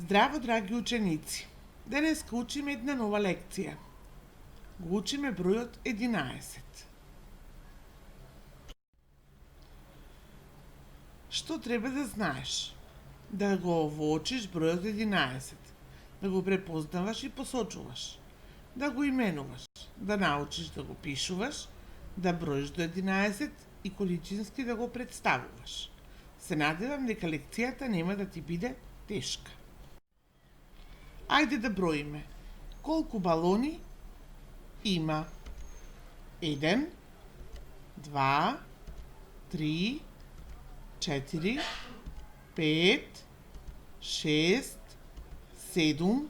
Здраво, драги ученици! Денеска учиме една нова лекција. Го учиме бројот 11. Што треба да знаеш? Да го воочиш бројот 11, да го препознаваш и посочуваш, да го именуваш, да научиш да го пишуваш, да броиш до 11 и количински да го представуваш. Се надевам дека лекцијата нема да ти биде тешка. Ајде да броиме. Колку балони има? 1, 2, 3, 4, 5, 6, 7,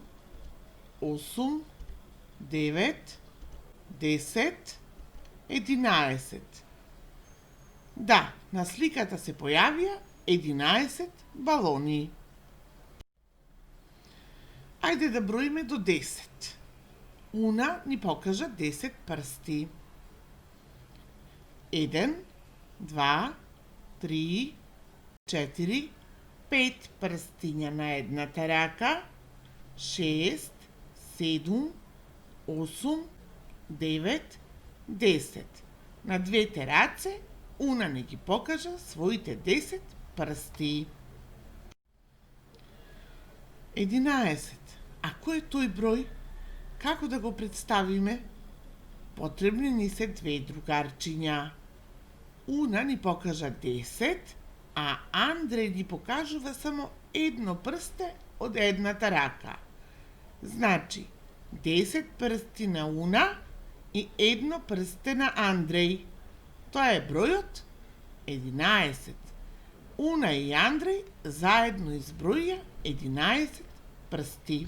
8, 9, 10, 11. Да, на сликата се појавија 11 балони. Ајде да броиме до 10. Уна ни покажа 10 прсти. 1, 2, 3, 4, 5 прстиња на едната рака, 6, 7, 8, 9, 10. На двете раце Уна не ги покажа своите 10 прсти. 11. А кој е тој број? Како да го представиме? Потребни ни се две другарчиња. Уна ни покажа 10, а Андреј ни покажува само едно прсте од едната рака. Значи, 10 прсти на Уна и едно прсте на Андреј. Тоа е бројот 11. Уна и Андреј заедно изброија 11 прсти.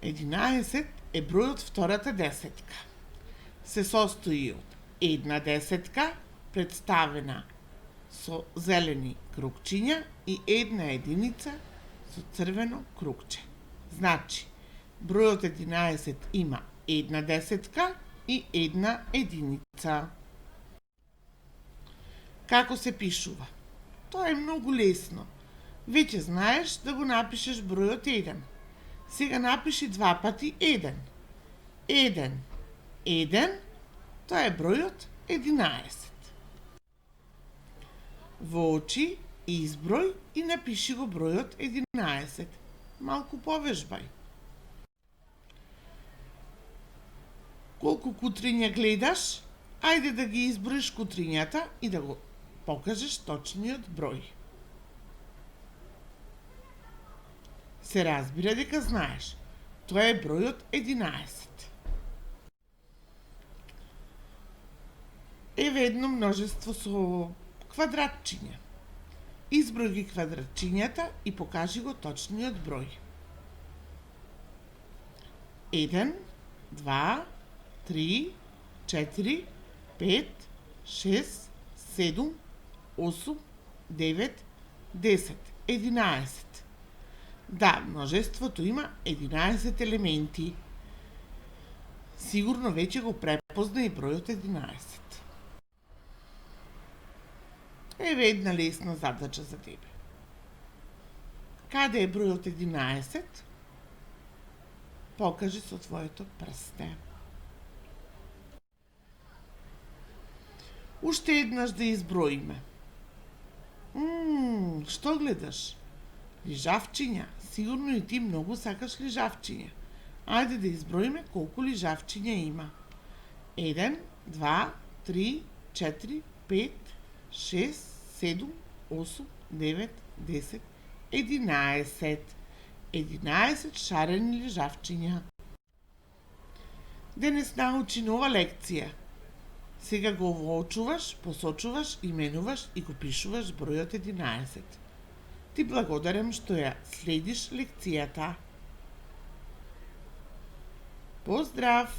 11 е бројот втората десетка. Се состои од една десетка, представена со зелени кругчиња и една единица со црвено кругче. Значи, бројот 11 има една десетка и една единица. Како се пишува? Тоа е многу лесно. Веќе знаеш да го напишеш бројот 1. Сега напиши два пати 1. 1, 1, тоа е бројот 11. Воочи, изброј и напиши го бројот 11. Малку повежбај. Колку кутриња гледаш? Ајде да ги изброиш кутрињата и да го покажеш точниот број. Се разбира дека знаеш. Тоа е бројот 11. Еве едно множество со квадратчиња. Изброј ги квадратчињата и покажи го точниот број. 1, 2, 3, 4, 5, 6, 7, 8, 9, 10, 11. Да, множеството има 11 елементи. Сигурно веќе го препозна и бројот 11. Еве една лесна задача за тебе. Каде е бројот 11? Покажи со твоето прсте. Уште еднаш да изброиме. Што гледаш? Лижавчиња. Сигурно и ти многу сакаш лижавчиња. Ајде да изброиме колку лижавчиња има. 1, 2, 3, 4, 5, 6, 7, 8, 9, 10, 11. 11 шарени лижавчиња. Денес научи нова лекција. Сега го воочуваш, посочуваш, именуваш и го пишуваш бројот 11. Ти благодарам што ја следиш лекцијата. Поздрав!